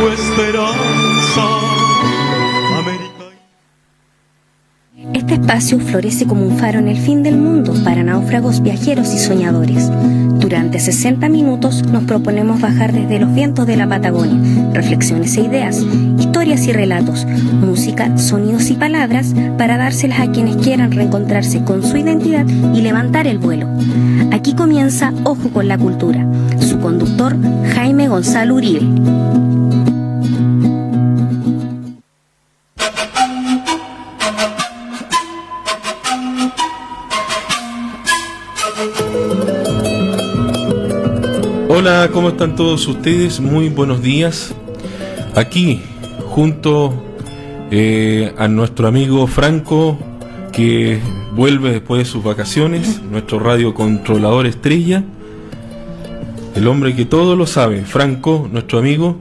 tu esperanza, América. Este espacio florece como un faro en el fin del mundo para náufragos, viajeros y soñadores. Durante 60 minutos nos proponemos bajar desde los vientos de la Patagonia, reflexiones e ideas, historias y relatos, música, sonidos y palabras para dárselas a quienes quieran reencontrarse con su identidad y levantar el vuelo. Aquí comienza Ojo con la Cultura. Su conductor, Jaime Gonzalo Uribe. Hola, ¿cómo están todos ustedes? Muy buenos días. Aquí, junto a nuestro amigo Franco, que vuelve después de sus vacaciones, nuestro radiocontrolador estrella, el hombre que todo lo sabe, Franco, nuestro amigo.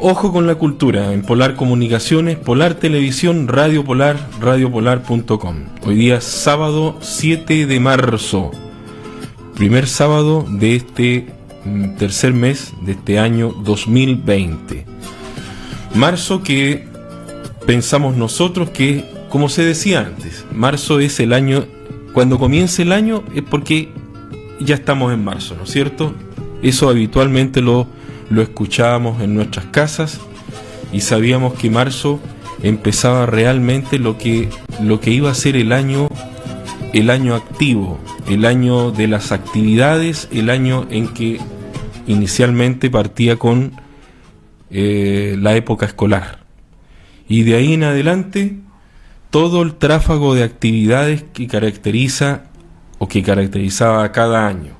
Ojo con la Cultura, en Polar Comunicaciones, Polar Televisión, Radio Polar, radiopolar.com. Hoy día sábado 7 de marzo. Primer sábado de este tercer mes de este año 2020. Marzo, que pensamos nosotros que, como se decía antes, marzo es el año, cuando comience el año es porque ya estamos en marzo, ¿no es cierto? Eso habitualmente lo escuchábamos en nuestras casas y sabíamos que marzo empezaba realmente lo que iba a ser el año activo, el año de las actividades, el año en que inicialmente partía con la época escolar. Y de ahí en adelante, todo el tráfago de actividades que caracteriza o que caracterizaba cada año.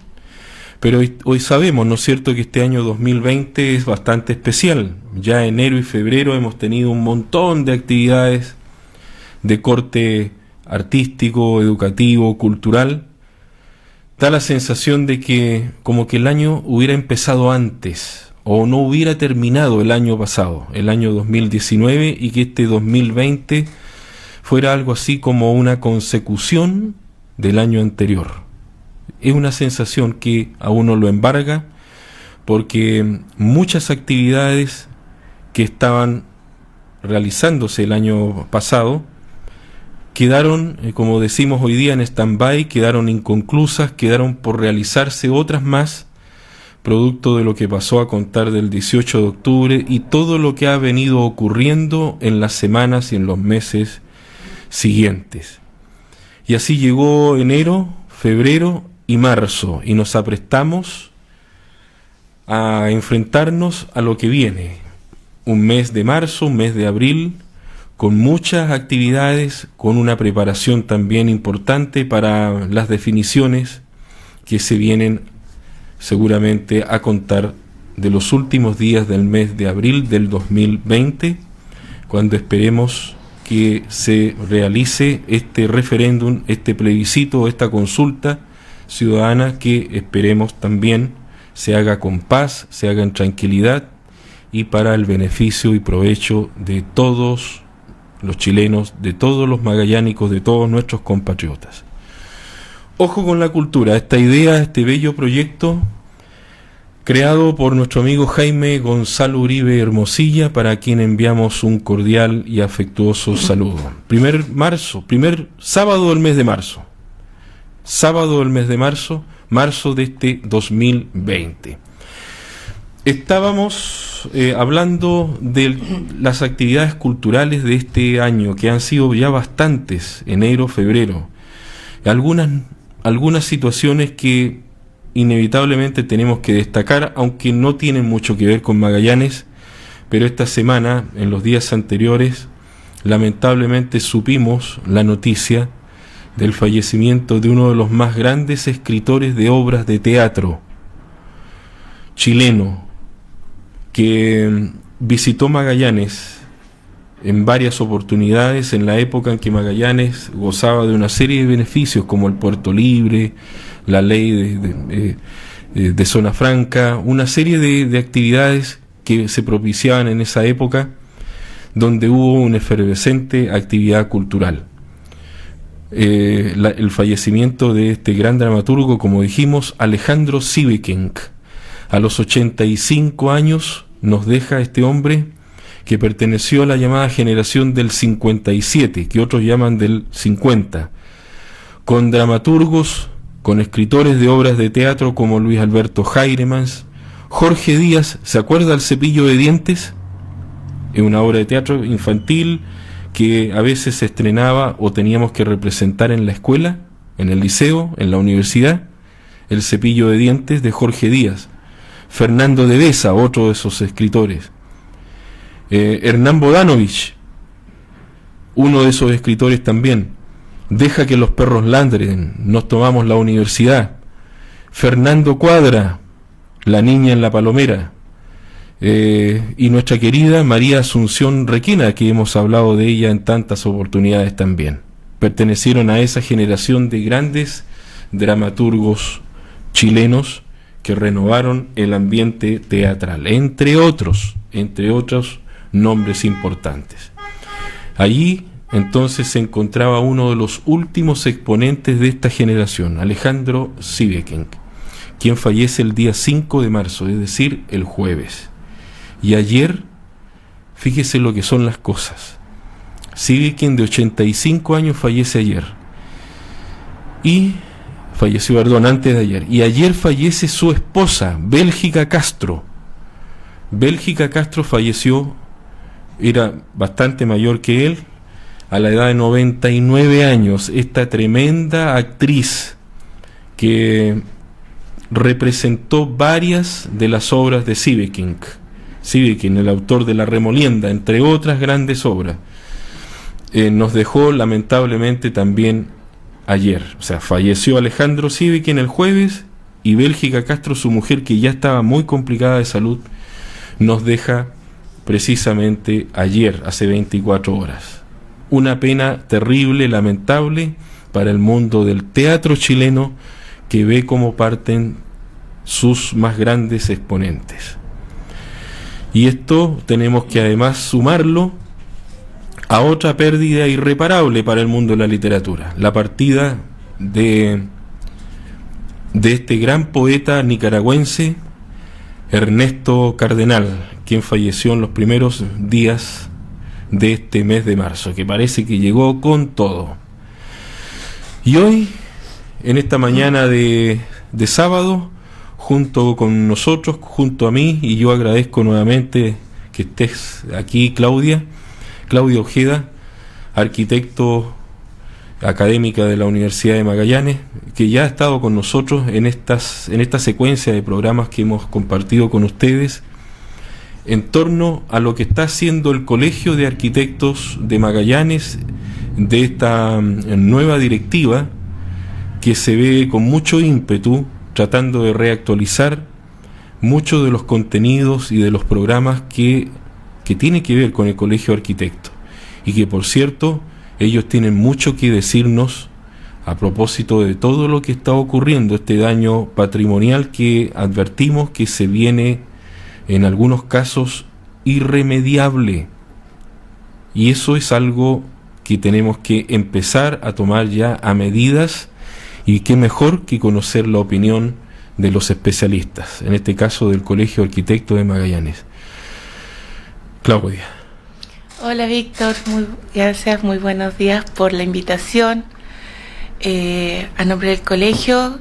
Pero hoy sabemos, ¿no es cierto?, que este año 2020 es bastante especial. Ya enero y febrero hemos tenido un montón de actividades de corte artístico, educativo, cultural. Da la sensación de que como que el año hubiera empezado antes o no hubiera terminado el año pasado, el año 2019, y que este 2020 fuera algo así como una consecución del año anterior. Es una sensación que a uno lo embarga porque muchas actividades que estaban realizándose el año pasado quedaron, como decimos hoy día, en stand-by, quedaron inconclusas, quedaron por realizarse otras más, producto de lo que pasó a contar del 18 de octubre y todo lo que ha venido ocurriendo en las semanas y en los meses siguientes. Y así llegó enero, febrero y marzo, y nos aprestamos a enfrentarnos a lo que viene. Un mes de marzo, un mes de abril, con muchas actividades, con una preparación también importante para las definiciones que se vienen seguramente a contar de los últimos días del mes de abril del 2020, cuando esperemos que se realice este referéndum, este plebiscito, esta consulta ciudadana, que esperemos también se haga con paz, se haga en tranquilidad y para el beneficio y provecho de todos los chilenos, de todos los magallánicos, de todos nuestros compatriotas. Ojo con la Cultura, esta idea, este bello proyecto creado por nuestro amigo Jaime Gonzalo Uribe Hermosilla, para quien enviamos un cordial y afectuoso saludo. Primer sábado del mes de marzo. Sábado del mes de marzo, marzo de este 2020. Estábamos hablando de las actividades culturales de este año, que han sido ya bastantes, enero, febrero. Algunas situaciones que inevitablemente tenemos que destacar, aunque no tienen mucho que ver con Magallanes, pero esta semana, en los días anteriores, lamentablemente supimos la noticia del fallecimiento de uno de los más grandes escritores de obras de teatro chileno, que visitó Magallanes en varias oportunidades en la época en que Magallanes gozaba de una serie de beneficios como el Puerto Libre, la ley de zona franca, una serie de actividades que se propiciaban en esa época, donde hubo una efervescente actividad cultural. El fallecimiento de este gran dramaturgo, como dijimos, Alejandro Sivekenk, a los 85 años, nos deja este hombre que perteneció a la llamada generación del 57, que otros llaman del 50, con dramaturgos, con escritores de obras de teatro como Luis Alberto Jairemans, Jorge Díaz. ¿Se acuerda El cepillo de dientes? Es una obra de teatro infantil que a veces se estrenaba o teníamos que representar en la escuela, en el liceo, en la universidad. El cepillo de dientes, de Jorge Díaz. Fernando de Besa, otro de esos escritores. Hernán Bodanovich, uno de esos escritores también. Deja que los perros ladren, nos tomamos la universidad. Fernando Cuadra, La niña en la palomera. Y nuestra querida María Asunción Requena, que hemos hablado de ella en tantas oportunidades también. Pertenecieron a esa generación de grandes dramaturgos chilenos que renovaron el ambiente teatral, entre otros nombres importantes. Allí entonces se encontraba uno de los últimos exponentes de esta generación, Alejandro Sieveking, quien fallece el día 5 de marzo, es decir, el jueves. Y ayer, fíjese lo que son las cosas. Sieveking, de 85 años, fallece ayer. Falleció antes de ayer. Y ayer fallece su esposa, Bélgica Castro. Bélgica Castro falleció, era bastante mayor que él, a la edad de 99 años. Esta tremenda actriz que representó varias de las obras de Sieveking, el autor de La Remolienda, entre otras grandes obras, nos dejó lamentablemente también ayer. O sea, falleció Alejandro Sieveking el jueves, y Bélgica Castro, su mujer, que ya estaba muy complicada de salud, nos deja precisamente ayer, hace 24 horas. Una pena terrible, lamentable para el mundo del teatro chileno, que ve cómo parten sus más grandes exponentes. Y esto tenemos que además sumarlo a otra pérdida irreparable para el mundo de la literatura: la partida de este gran poeta nicaragüense, Ernesto Cardenal, quien falleció en los primeros días de este mes de marzo, que parece que llegó con todo. Y hoy, en esta mañana de sábado, junto con nosotros, junto a mí, y yo agradezco nuevamente que estés aquí, Claudia Ojeda, arquitecto académica de la Universidad de Magallanes, que ya ha estado con nosotros en esta secuencia de programas que hemos compartido con ustedes en torno a lo que está haciendo el Colegio de Arquitectos de Magallanes, de esta nueva directiva que se ve con mucho ímpetu tratando de reactualizar muchos de los contenidos y de los programas que tienen que ver con el Colegio de Arquitectos, y que, por cierto, ellos tienen mucho que decirnos a propósito de todo lo que está ocurriendo, este daño patrimonial que advertimos que se viene en algunos casos irremediable, y eso es algo que tenemos que empezar a tomar ya a medidas, y qué mejor que conocer la opinión de los especialistas, en este caso del Colegio de Arquitectos de Magallanes. Claudia. Hola Víctor, gracias, muy buenos días por la invitación. A nombre del colegio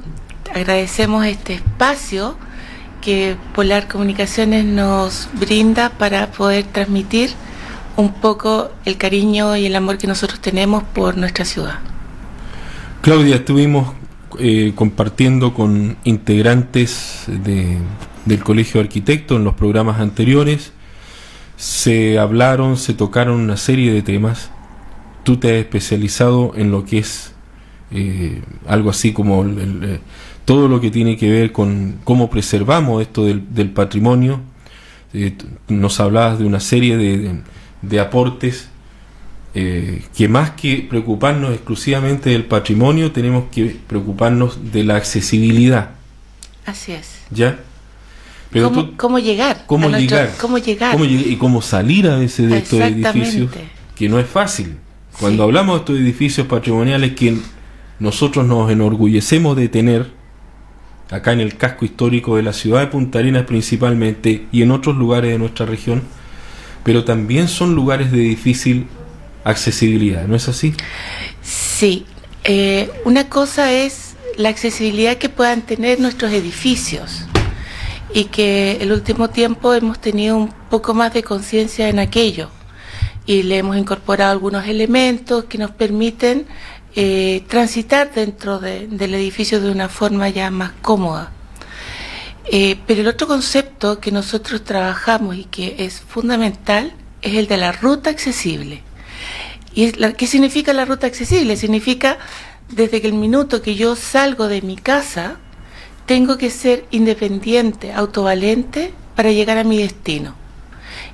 agradecemos este espacio que Polar Comunicaciones nos brinda para poder transmitir un poco el cariño y el amor que nosotros tenemos por nuestra ciudad. Claudia, estuvimos compartiendo con integrantes del Colegio de Arquitectos en los programas anteriores. Se tocaron una serie de temas. Tú te has especializado en lo que es algo así como todo lo que tiene que ver con cómo preservamos esto del patrimonio. Nos hablabas de una serie de aportes que, más que preocuparnos exclusivamente del patrimonio, tenemos que preocuparnos de la accesibilidad. Así es. ¿Ya? Pero ¿Cómo llegar? ¿Cómo llegar? Y cómo salir a veces de estos edificios, que no es fácil. Cuando hablamos de estos edificios patrimoniales que nosotros nos enorgullecemos de tener, acá en el casco histórico de la ciudad de Punta Arenas principalmente y en otros lugares de nuestra región, pero también son lugares de difícil accesibilidad, ¿no es así? Sí, una cosa es la accesibilidad que puedan tener nuestros edificios y que el último tiempo hemos tenido un poco más de conciencia en aquello y le hemos incorporado algunos elementos que nos permiten transitar dentro del edificio de una forma ya más cómoda. Pero el otro concepto que nosotros trabajamos y que es fundamental es el de la ruta accesible. ¿Qué significa la ruta accesible? Significa desde que el minuto que yo salgo de mi casa, tengo que ser independiente, autovalente para llegar a mi destino.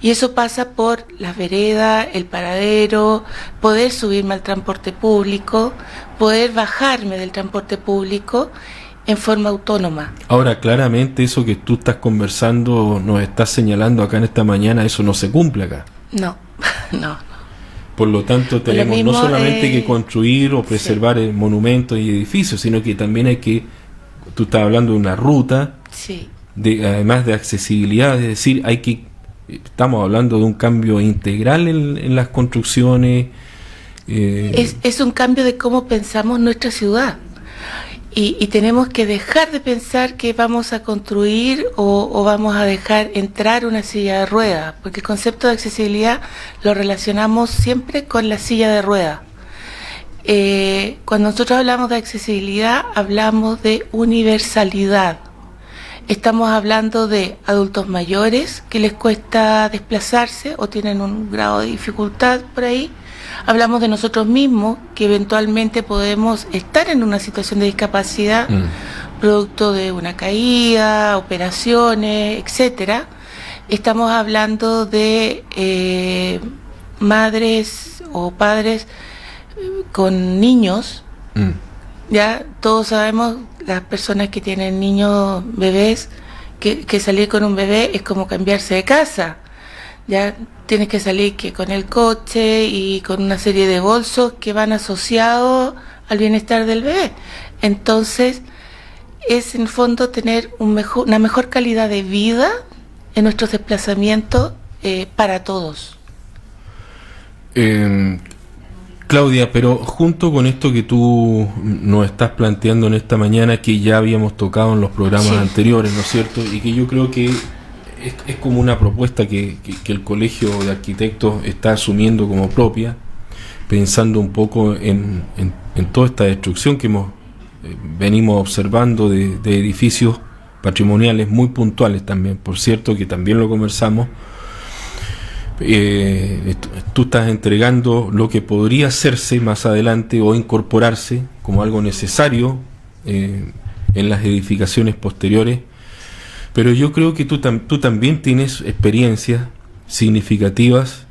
Y eso pasa por las veredas, el paradero, poder subirme al transporte público, poder bajarme del transporte público en forma autónoma. Ahora, claramente eso que tú estás conversando, nos estás señalando acá en esta mañana, eso no se cumple acá. No, no. Por lo tanto, tenemos mismo, no solamente que construir o preservar monumentos y edificios, sino que también hay que, tú estás hablando de una ruta, sí, además de accesibilidad, es decir, estamos hablando de un cambio integral en las construcciones. Es un cambio de cómo pensamos nuestra ciudad. Y tenemos que dejar de pensar que vamos a construir o vamos a dejar entrar una silla de ruedas, porque el concepto de accesibilidad lo relacionamos siempre con la silla de ruedas. Cuando nosotros hablamos de accesibilidad, hablamos de universalidad. Estamos hablando de adultos mayores que les cuesta desplazarse o tienen un grado de dificultad por ahí. Hablamos de nosotros mismos, que eventualmente podemos estar en una situación de discapacidad, producto de una caída, operaciones, etcétera. Estamos hablando de madres o padres con niños. Ya todos sabemos, las personas que tienen niños, bebés, que salir con un bebé es como cambiarse de casa. Ya tienes que salir que con el coche y con una serie de bolsos que van asociados al bienestar del bebé. Entonces, es en el fondo tener una mejor calidad de vida en nuestros desplazamientos para todos. Claudia, pero junto con esto que tú nos estás planteando en esta mañana, que ya habíamos tocado en los programas anteriores, ¿no es cierto? Y que yo creo que es como una propuesta que el Colegio de Arquitectos está asumiendo como propia, pensando un poco en toda esta destrucción que venimos observando de edificios patrimoniales muy puntuales también, por cierto, que también lo conversamos. Tú estás entregando lo que podría hacerse más adelante o incorporarse como algo necesario en las edificaciones posteriores, pero yo creo que tú también tienes experiencias significativas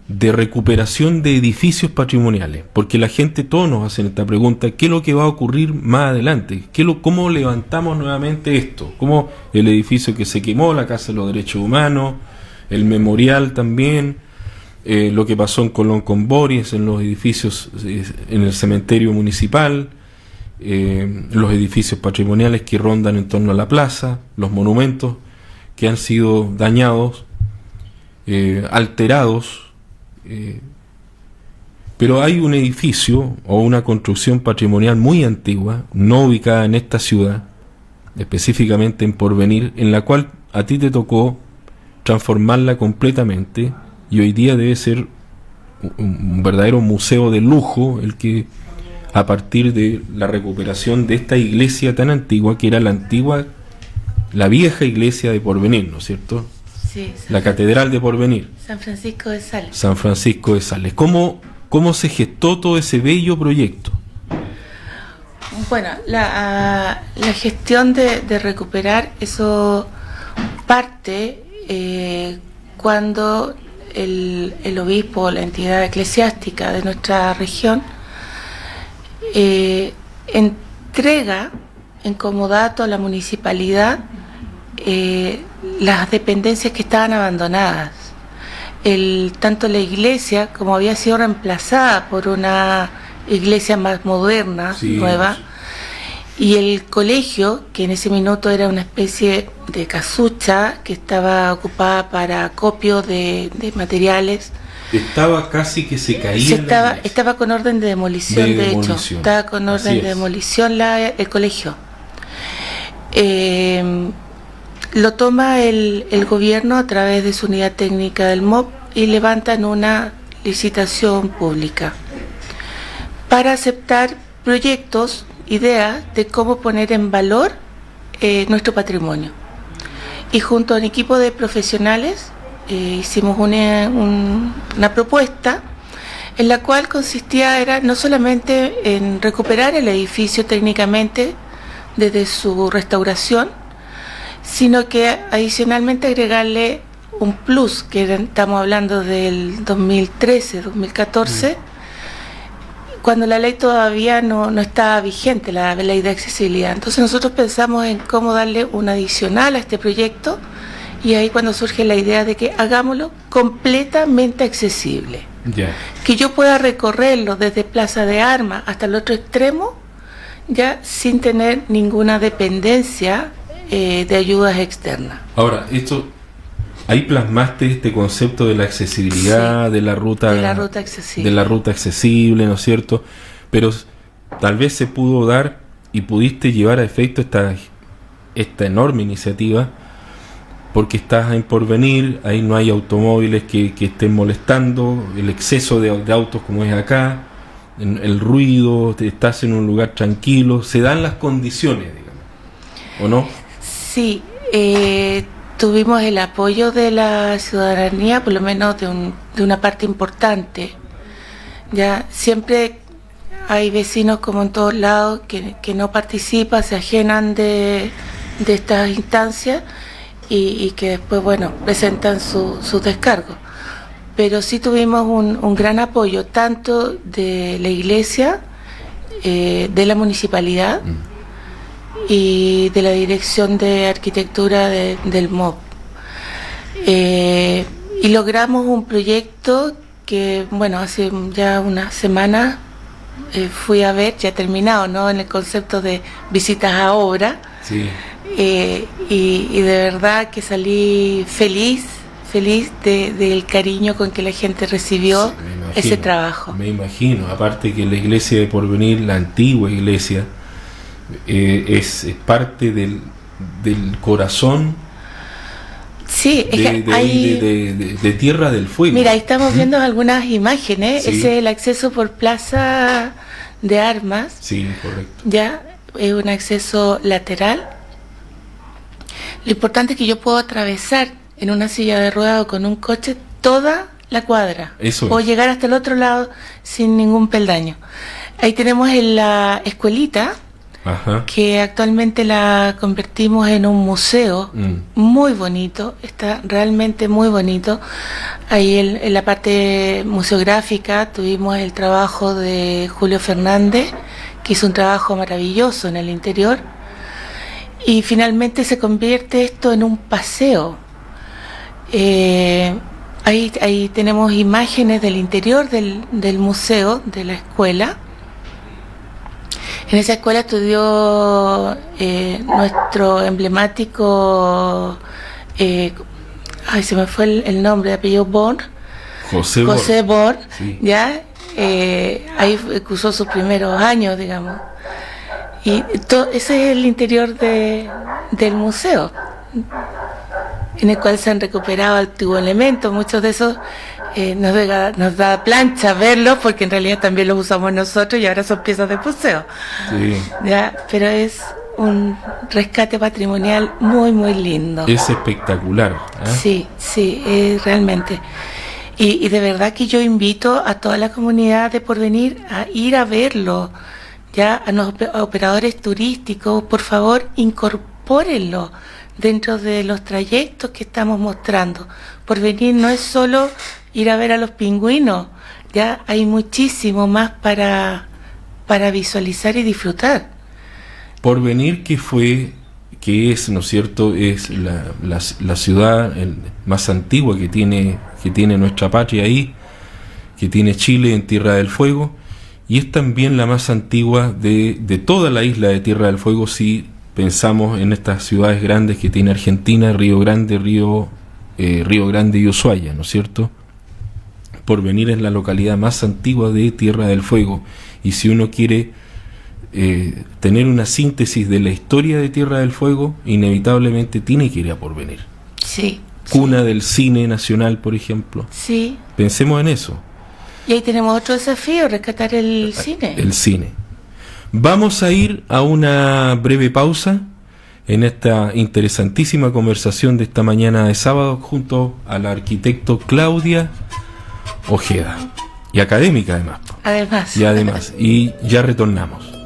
de recuperación de edificios patrimoniales, porque la gente, todos nos hacen esta pregunta: ¿qué es lo que va a ocurrir más adelante? ¿Cómo levantamos nuevamente esto? ¿Cómo el edificio que se quemó, la Casa de los Derechos Humanos, el memorial también, lo que pasó en Colón con Boris, en los edificios, en el cementerio municipal, los edificios patrimoniales que rondan en torno a la plaza, los monumentos que han sido dañados, alterados, pero hay un edificio o una construcción patrimonial muy antigua, no ubicada en esta ciudad, específicamente en Porvenir, en la cual a ti te tocó transformarla completamente, y hoy día debe ser un verdadero museo de lujo el que, a partir de la recuperación de esta iglesia tan antigua, que era la vieja iglesia de Porvenir, ¿no es cierto? Sí, la catedral de Porvenir. San Francisco de Sales. San Francisco de Sales. ¿Cómo se gestó todo ese bello proyecto? Bueno, la gestión de recuperar eso parte cuando el obispo, la entidad eclesiástica de nuestra región, entrega en comodato a la municipalidad las dependencias que estaban abandonadas. Tanto la iglesia, como había sido reemplazada por una iglesia más moderna, nueva, y el colegio, que en ese minuto era una especie de casucha que estaba ocupada para acopio de materiales. Estaba casi que se caía. Estaba con orden de demolición, de hecho. Estaba con orden de demolición el colegio. Lo toma el gobierno a través de su unidad técnica del MOP y levantan una licitación pública para aceptar proyectos, ideas de cómo poner en valor nuestro patrimonio. Y junto a un equipo de profesionales hicimos una propuesta en la cual era no solamente en recuperar el edificio técnicamente desde su restauración, sino que adicionalmente agregarle un plus, que estamos hablando del 2013, 2014, cuando la ley todavía no estaba vigente, la ley de accesibilidad. Entonces nosotros pensamos en cómo darle un adicional a este proyecto, y ahí cuando surge la idea de que hagámoslo completamente accesible. Yeah. Que yo pueda recorrerlo desde Plaza de Armas hasta el otro extremo, ya sin tener ninguna dependencia de ayudas externas. Ahora, ahí plasmaste este concepto de la accesibilidad, sí, de la ruta accesible. De la ruta accesible, ¿no es cierto? Pero tal vez se pudo dar y pudiste llevar a efecto esta enorme iniciativa, porque estás en Porvenir, ahí no hay automóviles que estén molestando, el exceso de autos como es acá, el ruido, estás en un lugar tranquilo, se dan las condiciones, digamos, ¿o no? Sí, tuvimos el apoyo de la ciudadanía, por lo menos de una parte importante. Ya siempre hay vecinos, como en todos lados, que no participan, se ajenan de estas instancias y que después, bueno, presentan sus descargos. Pero sí tuvimos un gran apoyo, tanto de la iglesia, de la municipalidad y de la Dirección de Arquitectura del MOP. Y logramos un proyecto que, bueno, hace ya unas semanas fui a ver, ya terminado, ¿no?, en el concepto de visitas a obra. Sí. Y de verdad que salí feliz del cariño con que la gente recibió, sí, ese trabajo. Me imagino, aparte que la iglesia de Porvenir, la antigua iglesia, es parte del corazón, sí, de Tierra del Fuego. Mira, ahí estamos viendo algunas imágenes, sí. Ese es el acceso por Plaza de Armas. Sí, correcto. Ya, es un acceso lateral. Lo importante es que yo puedo atravesar en una silla de ruedas o con un coche toda la cuadra. Eso o es. Llegar hasta el otro lado sin ningún peldaño. Ahí tenemos la escuelita, ajá, que actualmente la convertimos en un museo muy bonito, está realmente muy bonito. Ahí en la parte museográfica tuvimos el trabajo de Julio Fernández, que hizo un trabajo maravilloso en el interior. Y finalmente se convierte esto en un paseo. Ahí tenemos imágenes del interior del museo, de la escuela. En esa escuela estudió nuestro emblemático, se me fue el nombre, de apellido Born. José Born, sí. Ya, ahí cursó sus primeros años, digamos. Y ese es el interior del museo, en el cual se han recuperado antiguos elementos. Muchos de esos nos da plancha verlos, porque en realidad también los usamos nosotros y ahora son piezas de museo. Sí. ¿Ya? Pero es un rescate patrimonial muy, muy lindo. Es espectacular, ¿eh? Sí, realmente. Y de verdad que yo invito a toda la comunidad de Porvenir a ir a verlo. Ya, a los operadores turísticos, por favor, incorpórenlo dentro de los trayectos que estamos mostrando. Porvenir no es solo ir a ver a los pingüinos, ya hay muchísimo más para visualizar y disfrutar. Porvenir, que es, ¿no es cierto?, es la ciudad más antigua que tiene nuestra patria ahí, que tiene Chile en Tierra del Fuego, y es también la más antigua de toda la isla de Tierra del Fuego, si pensamos en estas ciudades grandes que tiene Argentina: Río Grande, Río Grande y Ushuaia, ¿no es cierto? Porvenir es la localidad más antigua de Tierra del Fuego, y si uno quiere tener una síntesis de la historia de Tierra del Fuego, inevitablemente tiene que ir a Porvenir. Sí. Cuna del cine nacional, por ejemplo. Sí. Pensemos en eso. Y ahí tenemos otro desafío, rescatar el cine. El cine. Vamos a ir a una breve pausa en esta interesantísima conversación de esta mañana de sábado junto a la arquitecto Claudia Ojeda, y académica además. Además. Y ya retornamos.